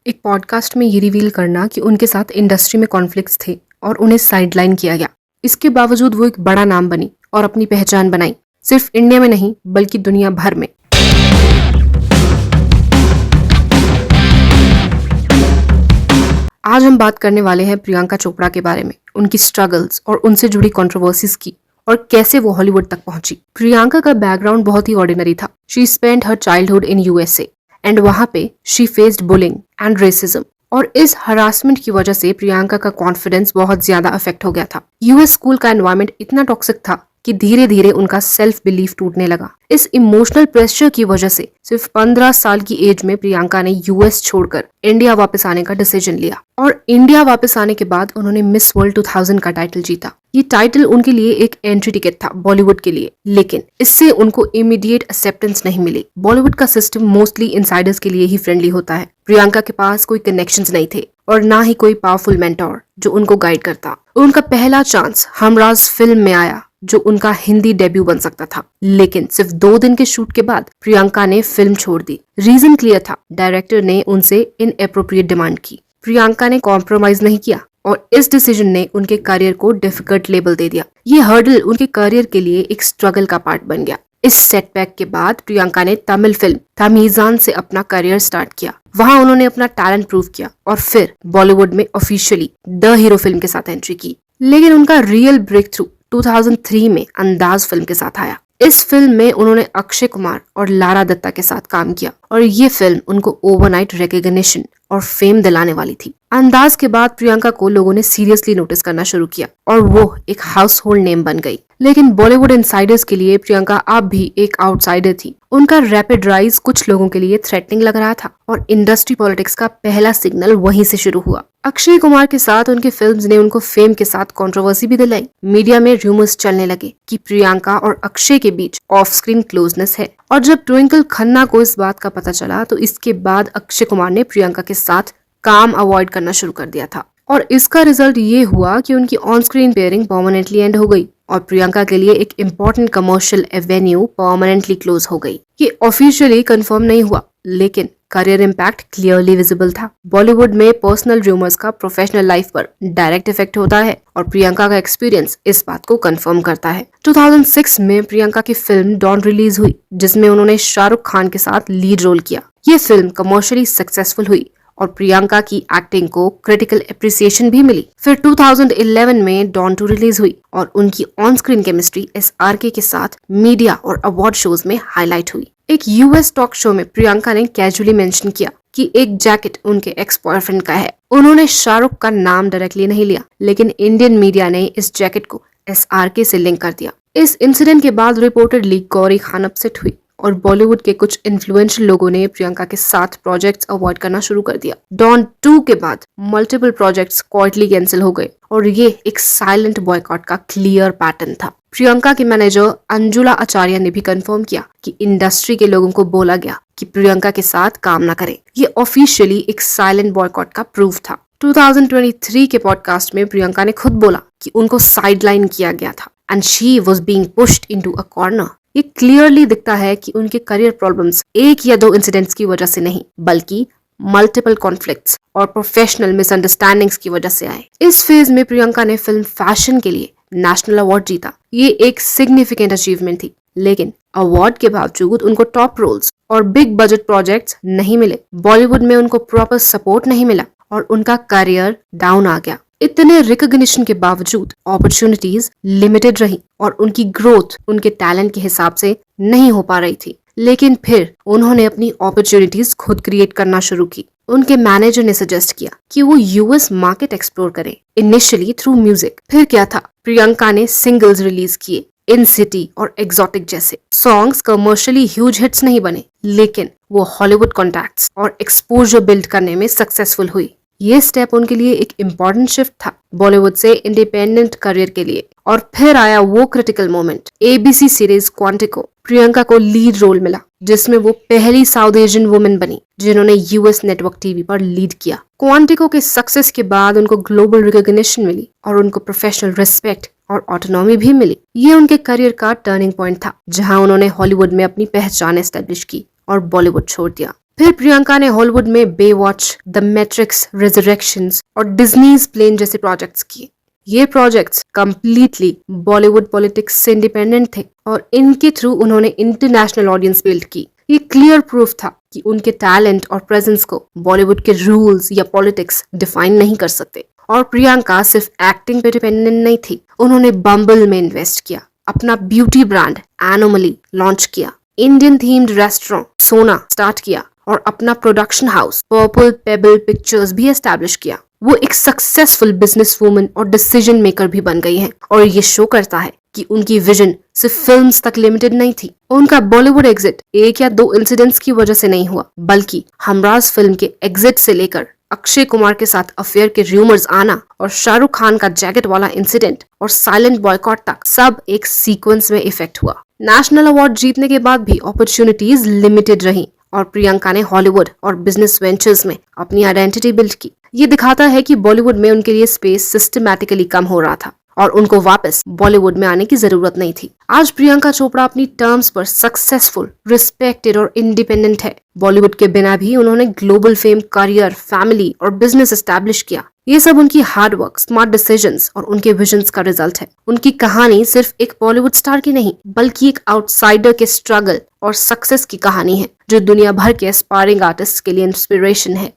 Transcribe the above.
एक पॉडकास्ट में ये रिवील करना कि उनके साथ इंडस्ट्री में कॉन्फ्लिक्ट्स थे और उन्हें साइडलाइन किया गया। इसके बावजूद वो एक बड़ा नाम बनी और अपनी पहचान बनाई, सिर्फ इंडिया में नहीं बल्कि दुनिया भर में। आज हम बात करने वाले हैं प्रियंका चोपड़ा के बारे में, उनकी स्ट्रगल्स और उनसे जुड़ी कंट्रोवर्सीज की और कैसे वो हॉलीवुड तक पहुंची। प्रियंका का बैकग्राउंड बहुत ही ऑर्डिनरी था। She spent her childhood in USA and वहां पे she faced bullying and racism, और इस हरासमेंट की वजह से प्रियंका का कॉन्फिडेंस बहुत ज्यादा अफेक्ट हो गया था। यूएस स्कूल का एनवायरनमेंट इतना टॉक्सिक था कि धीरे धीरे उनका सेल्फ बिलीफ टूटने लगा। इस इमोशनल प्रेशर की वजह से सिर्फ 15 साल की एज में प्रियंका ने यूएस छोड़कर इंडिया वापस आने का डिसीजन लिया, और इंडिया वापस आने के बाद उन्होंने मिस वर्ल्ड 2000 का टाइटल जीता। ये टाइटल उनके लिए एक एंट्री टिकट था बॉलीवुड के लिए, लेकिन इससे उनको इमीडिएट एक्सेप्टेंस नहीं मिली। बॉलीवुड का सिस्टम मोस्टली इनसाइडर्स के लिए ही फ्रेंडली होता है। प्रियंका के पास कोई कनेक्शंस नहीं थे और ना ही कोई पावरफुल मेंटोर जो उनको गाइड करता। उनका पहला चांस हमराज फिल्म में आया, जो उनका हिंदी डेब्यू बन सकता था, लेकिन सिर्फ 2 दिन के शूट के बाद प्रियंका ने फिल्म छोड़ दी। रीजन क्लियर था, डायरेक्टर ने उनसे इनएप्रोप्रिएट डिमांड की। प्रियंका ने कॉम्प्रोमाइज नहीं किया और इस डिसीजन ने उनके करियर को डिफिकल्ट लेबल दे दिया। ये हर्डल उनके करियर के लिए एक स्ट्रगल का पार्ट बन गया। इस सेटबैक के बाद प्रियंका ने तमिल फिल्म तमीजान से अपना करियर स्टार्ट किया। वहां उन्होंने अपना टैलेंट प्रूव किया और फिर बॉलीवुड में ऑफिशियली द हीरो फिल्म के साथ एंट्री की। लेकिन उनका रियल ब्रेक थ्रू 2003 में अंदाज फिल्म के साथ आया। इस फिल्म में उन्होंने अक्षय कुमार और लारा दत्ता के साथ काम किया और ये फिल्म उनको ओवरनाइट रिकॉग्निशन और फेम दिलाने वाली थी। अंदाज के बाद प्रियंका को लोगों ने सीरियसली नोटिस करना शुरू किया और वो एक हाउस होल्ड नेम बन गई। लेकिन बॉलीवुड इनसाइडर्स के लिए प्रियंका अब भी एक आउटसाइडर थी। उनका रैपिड राइज कुछ लोगों के लिए थ्रेटनिंग लग रहा था और इंडस्ट्री पॉलिटिक्स का पहला सिग्नल वहीं से शुरू हुआ। अक्षय कुमार के साथ उनके फिल्म्स ने उनको फेम के साथ कंट्रोवर्सी भी दिलाई। मीडिया में रूमर्स चलने लगे कि प्रियंका और अक्षय के बीच ऑफ स्क्रीन क्लोजनेस है, और जब ट्विंकल खन्ना को इस बात का पता चला तो इसके बाद अक्षय कुमार ने प्रियंका के साथ काम अवॉइड करना शुरू कर दिया था, और इसका रिजल्ट ये हुआ कि उनकी on screen pairing permanently and हो गई और प्रियंका के लिए एक important commercial Avenue permanently close हो गई। ये ऑफिशियली कंफर्म नहीं हुआ, लेकिन करियर इम्पैक्ट क्लियरली विजिबल था। बॉलीवुड में पर्सनल रूमर्स का प्रोफेशनल लाइफ पर डायरेक्ट इफेक्ट होता है और प्रियंका का एक्सपीरियंस इस बात को कंफर्म करता है। 2006 में प्रियंका की फिल्म डॉन रिलीज हुई, जिसमें उन्होंने शाहरुख खान के साथ लीड रोल किया। ये फिल्म कमर्शियली सक्सेसफुल हुई और प्रियंका की एक्टिंग को क्रिटिकल एप्रिसिएशन भी मिली। फिर 2011 में डॉन 2 रिलीज हुई और उनकी ऑन स्क्रीन केमिस्ट्री SRK के साथ मीडिया और अवार्ड शोज में हाईलाइट हुई। एक यूएस टॉक शो में प्रियंका ने कैजुअली मेंशन किया कि एक जैकेट उनके एक्स बॉयफ्रेंड का है। उन्होंने शाहरुख का नाम डायरेक्टली नहीं लिया, लेकिन इंडियन मीडिया ने इस जैकेट को SRK से लिंक कर दिया। इस इंसिडेंट के बाद रिपोर्टेडली गौरी खान अपसेट हुई और बॉलीवुड के कुछ इन्फ्लुएंशियल लोगों ने प्रियंका के साथ प्रोजेक्ट्स अवॉइड करना शुरू कर दिया। डॉन 2 के बाद मल्टीपल प्रोजेक्ट्स क्वाइटली कैंसिल हो गए और ये एक साइलेंट बॉयकॉट का क्लियर पैटर्न था। प्रियंका के मैनेजर अंजुला आचार्य ने भी कंफर्म किया कि इंडस्ट्री के लोगों को बोला गया कि प्रियंका के साथ काम ना करें। ये ऑफिशियली एक साइलेंट बॉयकॉट का प्रूफ था। 2023 के पॉडकास्ट में प्रियंका ने खुद बोला कि उनको साइडलाइन किया गया था and she was being pushed into a corner. ये क्लियरली दिखता है कि उनके करियर प्रॉब्लम्स 1 या 2 इंसिडेंट्स की वजह से नहीं, बल्कि मल्टीपल कॉन्फ्लिक्ट्स और प्रोफेशनल मिसअंडरस्टैंडिंग्स की वजह से आए। इस फेज में प्रियंका ने फिल्म फैशन के लिए नेशनल अवार्ड जीता। ये एक सिग्निफिकेंट अचीवमेंट थी, लेकिन अवार्ड के बावजूद उनको टॉप रोल्स और बिग बजट प्रोजेक्ट्स नहीं मिले। बॉलीवुड में उनको प्रॉपर सपोर्ट नहीं मिला और उनका करियर डाउन आ गया। इतने रिकॉग्निशन के बावजूद अपॉर्चुनिटीज लिमिटेड रही और उनकी ग्रोथ उनके टैलेंट के हिसाब से नहीं हो पा रही थी। लेकिन फिर उन्होंने अपनी अपॉर्चुनिटीज खुद क्रिएट करना शुरू की। उनके मैनेजर ने सजेस्ट किया कि वो यूएस मार्केट एक्सप्लोर करें, इनिशियली थ्रू म्यूजिक। फिर क्या था, प्रियंका ने सिंगल्स रिलीज किए। इन सिटी और एग्जॉटिक जैसे सॉन्ग्स कमर्शियली ह्यूज हिट्स नहीं बने, लेकिन वो हॉलीवुड कॉन्टैक्ट्स और एक्सपोजर बिल्ड करने में सक्सेसफुल हुई। ये स्टेप उनके लिए एक इम्पोर्टेंट शिफ्ट था बॉलीवुड से इंडिपेंडेंट करियर के लिए। और फिर आया वो critical moment, ABC series Quantico. Priyanka को लीड रोल मिला, जिसमें वो पहली साउथ एशियन वुमेन बनी जिन्होंने यूएस नेटवर्क टीवी पर लीड किया। क्वांटिको के सक्सेस के बाद उनको ग्लोबल रिकॉग्निशन मिली और उनको प्रोफेशनल रिस्पेक्ट और ऑटोनॉमी भी मिली। ये उनके करियर का टर्निंग पॉइंट था, जहां उन्होंने हॉलीवुड में अपनी पहचान एस्टेब्लिश की और बॉलीवुड छोड़ दिया। फिर प्रियंका ने हॉलीवुड में बेवॉच, द मैट्रिक्स रेजरेक्शंस और डिज्नीज प्लेन जैसे प्रोजेक्ट्स किए। ये प्रोजेक्ट्स कंप्लीटली बॉलीवुड पॉलिटिक्स से इंडिपेंडेंट थे और इनके थ्रू उन्होंने इंटरनेशनल ऑडियंस बिल्ड की। ये क्लियर प्रूफ था कि उनके टैलेंट और प्रेजेंस को बॉलीवुड के रूल्स या पॉलिटिक्स डिफाइन नहीं कर सकते। और प्रियंका सिर्फ एक्टिंग पे डिपेंडेंट नहीं थी, उन्होंने बम्बल में इन्वेस्ट किया, अपना ब्यूटी ब्रांड एनोमली लॉन्च किया, इंडियन थीम्ड रेस्टोरेंट सोना स्टार्ट किया और अपना production house purple payable pictures भी एस्टैब्लिश किया। वो एक सक्सेसफुल बिजनेस वूमन और डिसीजन मेकर भी बन गई हैं और ये शो करता है कि उनकी विजन सिर्फ फिल्म्स तक लिमिटेड नहीं थी। उनका बॉलीवुड एग्जिट एक या दो इंसिडेंट्स की वजह से नहीं हुआ, बल्कि हमराज फिल्म के एग्जिट से लेकर अक्षय कुमार के साथ अफेयर के रूमर्स आना और शाहरुख खान का जैकेट वाला इंसिडेंट और साइलेंट बॉयकॉट तक सब एक सीक्वेंस में इफेक्ट हुआ। नेशनल अवार्ड जीतने के बाद भी अपॉर्चुनिटीज लिमिटेड रही और प्रियंका ने हॉलीवुड और बिजनेस वेंचर्स में अपनी आइडेंटिटी बिल्ड की। ये दिखाता है कि बॉलीवुड में उनके लिए स्पेस सिस्टमैटिकली कम हो रहा था और उनको वापस बॉलीवुड में आने की जरूरत नहीं थी। आज प्रियंका चोपड़ा अपनी टर्म्स पर सक्सेसफुल, रिस्पेक्टेड और इंडिपेंडेंट है। बॉलीवुड के बिना भी उन्होंने ग्लोबल फेम, करियर, फैमिली और बिजनेस एस्टैब्लिश किया। ये सब उनकी हार्डवर्क, स्मार्ट डिसीजंस और उनके विजन्स का रिजल्ट है। उनकी कहानी सिर्फ एक बॉलीवुड स्टार की नहीं, बल्कि एक आउटसाइडर के स्ट्रगल और सक्सेस की कहानी है, जो दुनिया भर के एस्पायरिंग आर्टिस्ट के लिए इंस्पिरेशन है।